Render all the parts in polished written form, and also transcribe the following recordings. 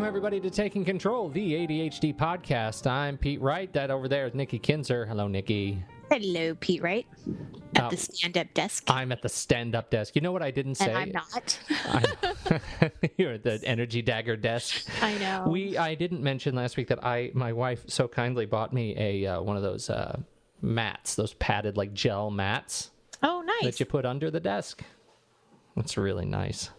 Welcome, everybody, to Taking Control, the ADHD podcast. I'm Pete Wright. That over there is Nikki Kinzer. Hello, Nikki. Hello, Pete Wright. At the stand-up desk. I'm at the stand-up desk. You know what I didn't say? And I'm not. You're at the energy dagger desk. I know. I didn't mention last week that my wife so kindly bought me a one of those mats, those padded like gel mats. Oh, nice. That you put under the desk. That's really nice.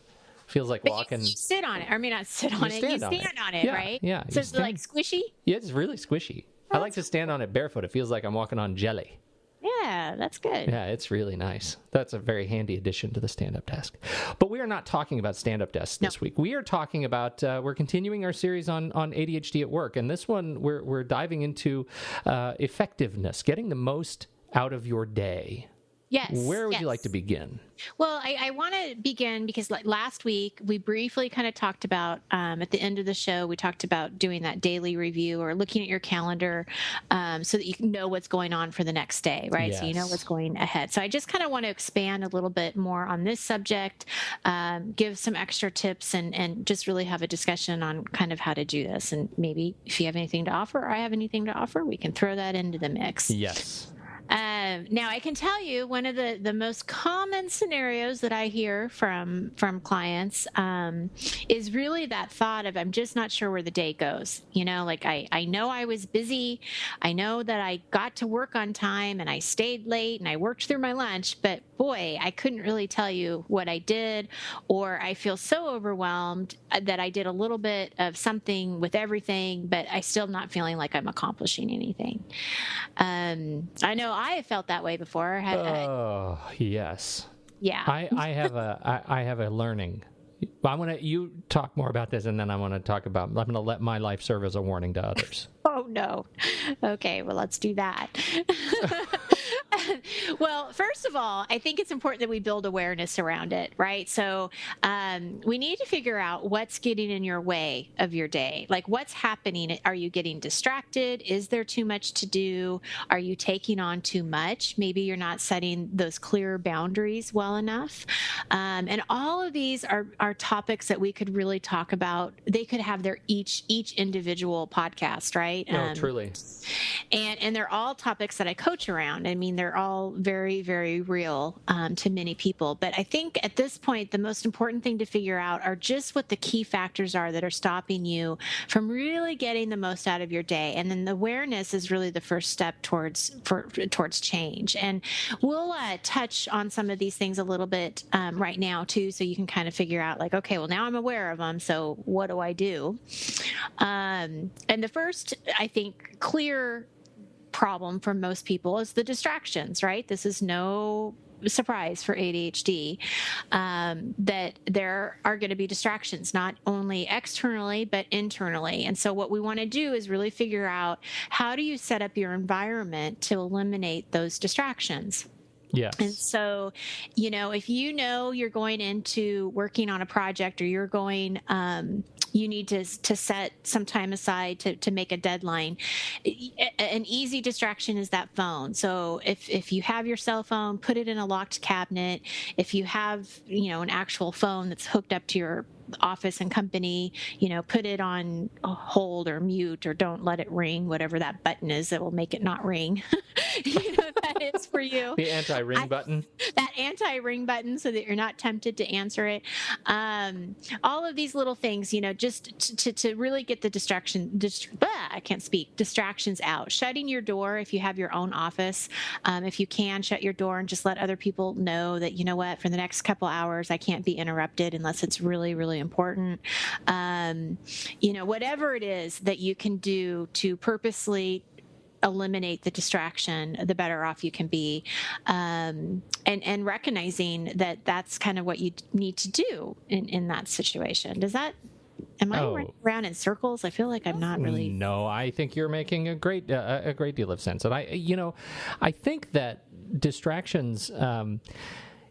Feels like walking. You sit on it. I mean, not sit on it. You stand on it, yeah, right? Yeah. So it's like squishy? Yeah, it's really squishy. I like to stand on it barefoot. It feels like I'm walking on jelly. Yeah, that's good. Yeah, it's really nice. That's a very handy addition to the stand-up desk. But we are not talking about stand-up desks this week. We are talking about, we're continuing our series on ADHD at work. And this one, we're diving into effectiveness, getting the most out of your day. Yes. Where would you like to begin? Well, I want to begin because last week we briefly kind of talked about, at the end of the show, we talked about doing that daily review or looking at your calendar so that you can know what's going on for the next day, right? Yes. So you know what's going ahead. So I just kind of want to expand a little bit more on this subject, give some extra tips and just really have a discussion on kind of how to do this. And maybe if you have anything to offer or I have anything to offer, we can throw that into the mix. Yes. Now, I can tell you one of the most common scenarios that I hear from clients is really that thought of, I'm just not sure where the day goes. You know, like I know I was busy. I know that I got to work on time and I stayed late and I worked through my lunch, but boy, I couldn't really tell you what I did, or I feel so overwhelmed that I did a little bit of something with everything, but I still not feeling like I'm accomplishing anything. I know I have felt that way before. Oh, yes. Yeah. I have a learning. You talk more about this, and then I'm going to let my life serve as a warning to others. Oh, no. Okay, well, let's do that. Well, first of all, I think it's important that we build awareness around it, right? So we need to figure out what's getting in your way of your day. Like, what's happening? Are you getting distracted? Is there too much to do? Are you taking on too much? Maybe you're not setting those clear boundaries well enough. And all of these are topics that we could really talk about. They could have their each individual podcast, right? Oh, truly. And they're all topics that I coach around. I mean, they're all very, very real to many people. But I think at this point, the most important thing to figure out are just what the key factors are that are stopping you from really getting the most out of your day. And then the awareness is really the first step towards change. And we'll touch on some of these things a little bit right now, too, so you can kind of figure out, like, okay, well, now I'm aware of them, so what do I do? And the first, I think, clear problem for most people is the distractions, right? This is no surprise for ADHD, that there are going to be distractions, not only externally, but internally. And so what we want to do is really figure out, how do you set up your environment to eliminate those distractions? Yes. And so, you know, if you know you're going into working on a project, or you're going, you need to set some time aside to make a deadline. An easy distraction is that phone. So if you have your cell phone, put it in a locked cabinet. If you have, you know, an actual phone that's hooked up to your office and company, you know, put it on hold or mute, or don't let it ring, whatever that button is that will make it not ring. You know what that is for you? The anti-ring button? That anti-ring button, so that you're not tempted to answer it. All of these little things, you know, just to really get the distractions out. Shutting your door if you have your own office. If you can, shut your door and just let other people know that, you know what, for the next couple hours, I can't be interrupted unless it's really, really important. You know, whatever it is that you can do to purposely eliminate the distraction, the better off you can be. And recognizing that that's kind of what you need to do in that situation. Am I running around in circles? I feel like I'm not really. No, I think you're making a great deal of sense. And I think that distractions,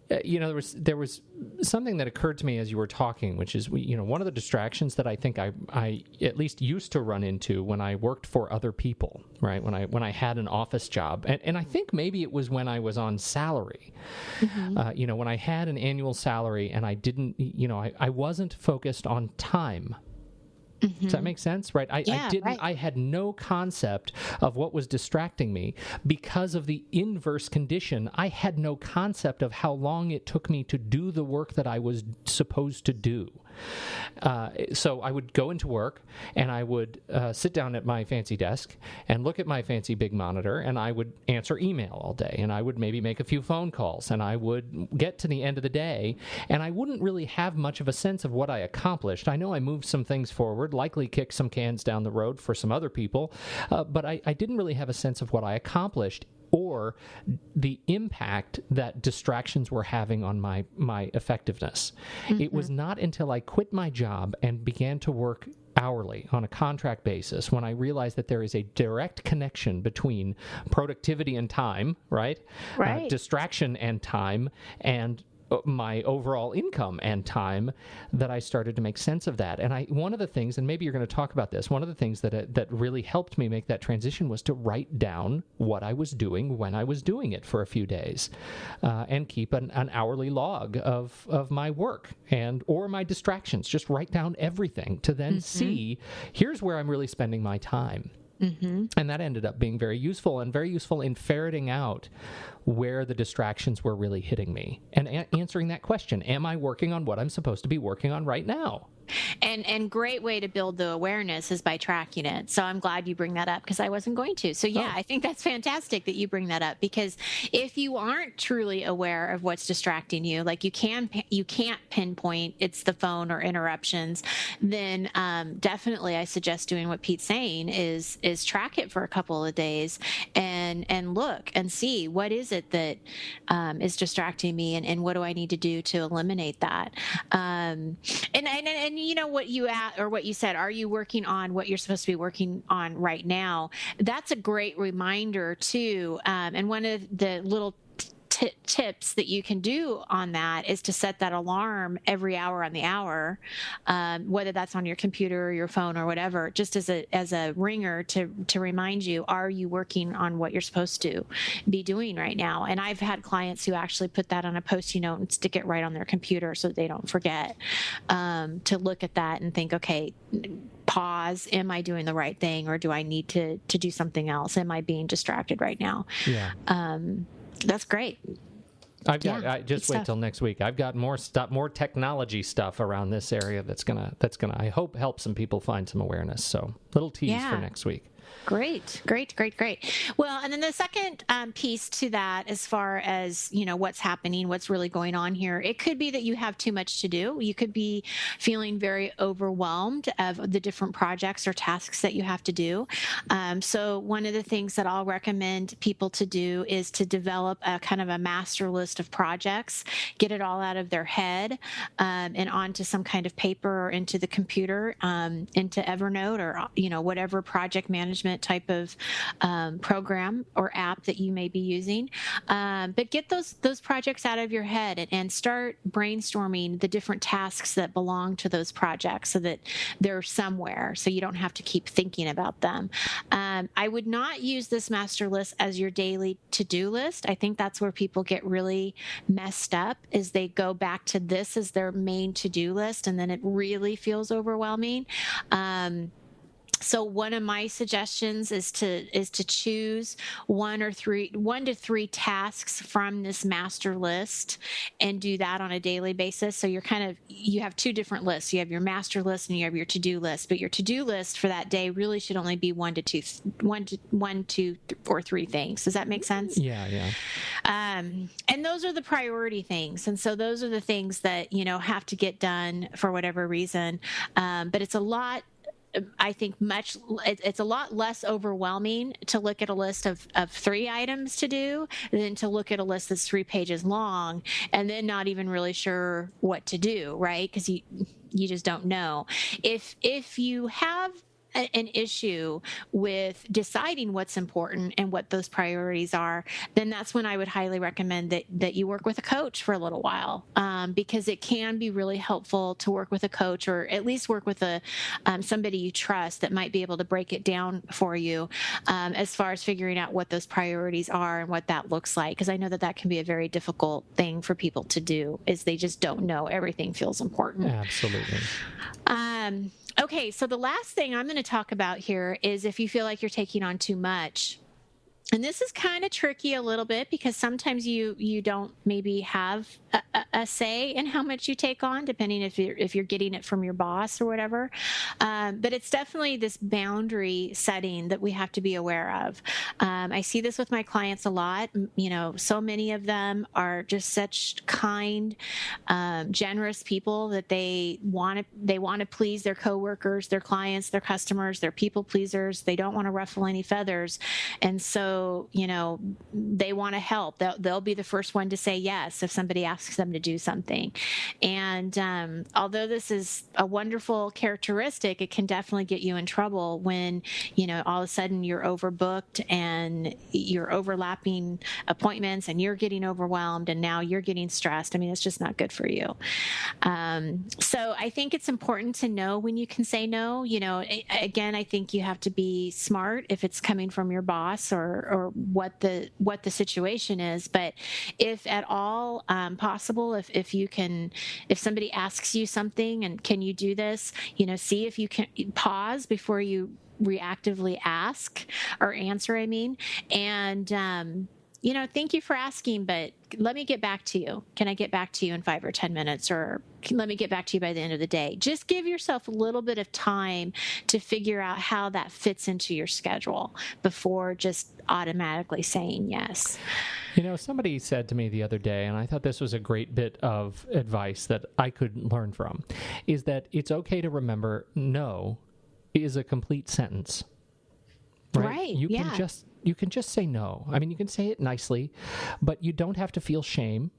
there was something that occurred to me as you were talking, which is, one of the distractions that I think I at least used to run into when I worked for other people, right? When I had an office job, and I think maybe it was when I was on salary, when I had an annual salary and I didn't, I wasn't focused on time. Does that make sense? Right. I had no concept of what was distracting me because of the inverse condition. I had no concept of how long it took me to do the work that I was supposed to do. So I would go into work and I would sit down at my fancy desk and look at my fancy big monitor, and I would answer email all day, and I would maybe make a few phone calls, and I would get to the end of the day, and I wouldn't really have much of a sense of what I accomplished. I know I moved some things forward, likely kicked some cans down the road for some other people, but I didn't really have a sense of what I accomplished or the impact that distractions were having on my effectiveness. It was not until I quit my job and began to work hourly on a contract basis when I realized that there is a direct connection between productivity and time, right? Distraction and time, and my overall income and time, that I started to make sense of that. And one of the things, and maybe you're going to talk about this, one of the things that really helped me make that transition was to write down what I was doing when I was doing it for a few days, and keep an hourly log of my work or my distractions. Just write down everything to then see, here's where I'm really spending my time. And that ended up being very useful in ferreting out where the distractions were really hitting me and answering that question. Am I working on what I'm supposed to be working on right now? And great way to build the awareness is by tracking it. So I'm glad you bring that up, because I wasn't going to. So I think that's fantastic that you bring that up, because if you aren't truly aware of what's distracting you, like you can't pinpoint it's the phone or interruptions, then definitely I suggest doing what Pete's saying is track it for a couple of days and look and see what is it that is distracting me, and what do I need to do to eliminate that. And you know what you said, are you working on what you're supposed to be working on right now? That's a great reminder too. And one of the little tips that you can do on that is to set that alarm every hour on the hour, whether that's on your computer or your phone or whatever, just as a ringer to remind you, are you working on what you're supposed to be doing right now? And I've had clients who actually put that on a Post-it note and stick it right on their computer so they don't forget, to look at that and think, okay, pause, am I doing the right thing, or do I need to do something else? Am I being distracted right now? That's great. I just wait till next week. I've got more stuff, more technology stuff around this area that's gonna I hope help some people find some awareness. So little tease for next week. Great. Well, and then the second piece to that, as far as, what's happening, what's really going on here, it could be that you have too much to do. You could be feeling very overwhelmed of the different projects or tasks that you have to do. So one of the things that I'll recommend people to do is to develop a kind of a master list of projects, get it all out of their head, and onto some kind of paper or into the computer, into Evernote or, whatever project management type of program or app that you may be using. But get those projects out of your head and start brainstorming the different tasks that belong to those projects so that they're somewhere, so you don't have to keep thinking about them. I would not use this master list as your daily to-do list. I think that's where people get really messed up, is they go back to this as their main to-do list, and then it really feels overwhelming. So one of my suggestions is to choose one to three tasks from this master list and do that on a daily basis. So you have two different lists. You have your master list and you have your to-do list, but your to-do list for that day really should only be one, two, or three things. Does that make sense? Yeah. And those are the priority things. And so those are the things that, have to get done for whatever reason. But it's a lot, I think it's a lot less overwhelming to look at a list of 3 items to do than to look at a list that's 3 pages long and then not even really sure what to do, right? Because you just don't know. If you have an issue with deciding what's important and what those priorities are, then that's when I would highly recommend that you work with a coach for a little while, because it can be really helpful to work with a coach, or at least work with somebody you trust that might be able to break it down for you, as far as figuring out what those priorities are and what that looks like. Because I know that can be a very difficult thing for people to do, is they just don't know. Everything feels important. Absolutely. Okay, so the last thing I'm going to talk about here is if you feel like you're taking on too much. And this is kind of tricky a little bit because sometimes you don't maybe have a say in how much you take on, depending if you're getting it from your boss or whatever. But it's definitely this boundary setting that we have to be aware of. I see this with my clients a lot. So many of them are just such kind, generous people that they want to please their coworkers, their clients, their customers, their people pleasers. They don't want to ruffle any feathers, and so they want to help. They'll be the first one to say yes if somebody asks them to do something. And although this is a wonderful characteristic, it can definitely get you in trouble when, all of a sudden you're overbooked and you're overlapping appointments and you're getting overwhelmed and now you're getting stressed. I mean, it's just not good for you. So I think it's important to know when you can say no. Again, I think you have to be smart if it's coming from your boss or what the situation is. But if at all possible, if somebody asks you something and can you do this, see if you can pause before you reactively ask or answer, and thank you for asking, but let me get back to you. Can I get back to you in 5 or 10 minutes? Or let me get back to you by the end of the day. Just give yourself a little bit of time to figure out how that fits into your schedule before just automatically saying yes. Somebody said to me the other day, and I thought this was a great bit of advice that I could learn from, is that it's okay to remember no is a complete sentence. Right. You can just say no. You can say it nicely, but you don't have to feel shame,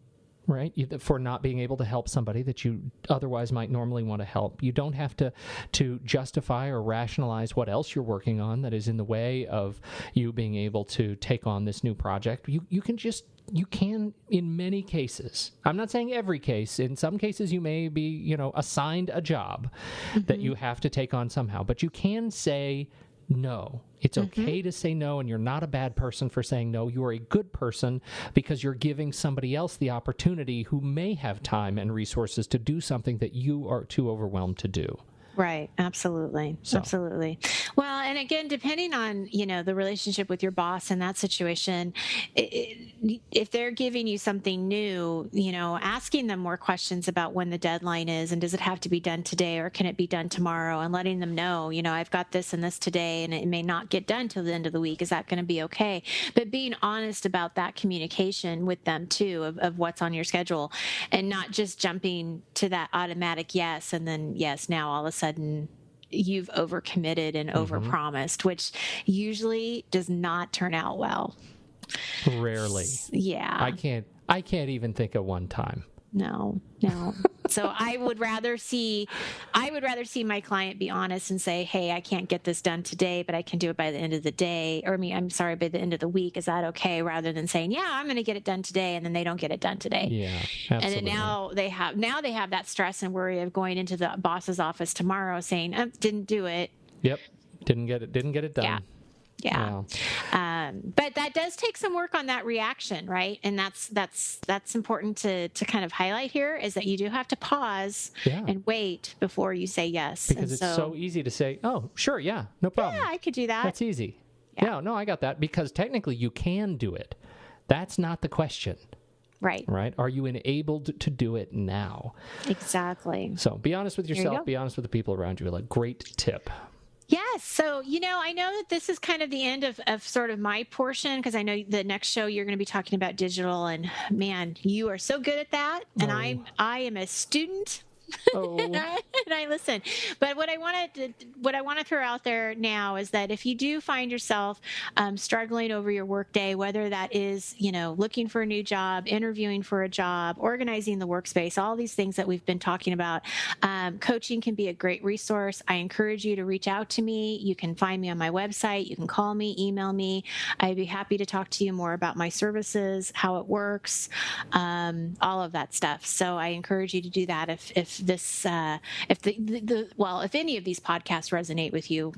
right? For not being able to help somebody that you otherwise might normally want to help. You don't have to justify or rationalize what else you're working on that is in the way of you being able to take on this new project. You can in many cases. I'm not saying every case. In some cases you may be, assigned a job that you have to take on somehow, but you can say no. It's okay to say no, and you're not a bad person for saying no. You are a good person because you're giving somebody else the opportunity who may have time and resources to do something that you are too overwhelmed to do. Right. Absolutely. Absolutely. Well, and again, depending on, the relationship with your boss in that situation, if they're giving you something new, asking them more questions about when the deadline is and does it have to be done today or can it be done tomorrow, and letting them know, I've got this and this today and it may not get done till the end of the week. Is that going to be okay? But being honest about that communication with them too, of what's on your schedule, and not just jumping to that automatic yes. And then yes, now all of a sudden you've overcommitted and overpromised, which usually does not turn out well. Rarely. Yeah. I can't even think of one time. No. So I would rather see my client be honest and say, hey, I can't get this done today, but I can do it by the end of the day. Or by the end of the week. Is that okay? Rather than saying, yeah, I'm going to get it done today. And then they don't get it done today. Yeah. Absolutely. And then now they have that stress and worry of going into the boss's office tomorrow saying, didn't do it. Yep. Didn't get it done. Yeah. But that does take some work on that reaction, right? And that's important to kind of highlight here, is that you do have to pause and wait before you say yes. Because it's so easy to say, oh, sure, yeah, no problem. Yeah, I could do that. That's easy. Yeah, no, I got that. Because technically you can do it. That's not the question. Right. Are you enabled to do it now? Exactly. So be honest with yourself. Be honest with the people around you. A great tip. Yes. So, I know that this is kind of the end of sort of my portion, because I know the next show you're going to be talking about digital, and man, you are so good at that. And I am a student. Oh. and I listen. But what I want to throw out there now is that if you do find yourself struggling over your workday, whether that is, looking for a new job, interviewing for a job, organizing the workspace, all these things that we've been talking about, coaching can be a great resource. I encourage you to reach out to me. You can find me on my website. You can call me, email me. I'd be happy to talk to you more about my services, how it works, all of that stuff. So I encourage you to do that if this if any of these podcasts resonate with you,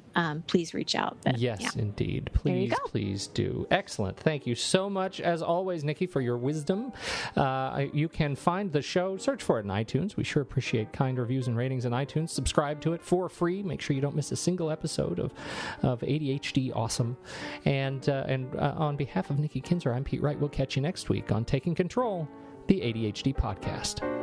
please reach out. But, yes, indeed. Please do. Excellent. Thank you so much, as always, Nikki, for your wisdom. You can find the show, search for it in iTunes. We sure appreciate kind reviews and ratings in iTunes. Subscribe to it for free. Make sure you don't miss a single episode of ADHD Awesome. And on behalf of Nikki Kinzer, I'm Pete Wright. We'll catch you next week on Taking Control, the ADHD podcast.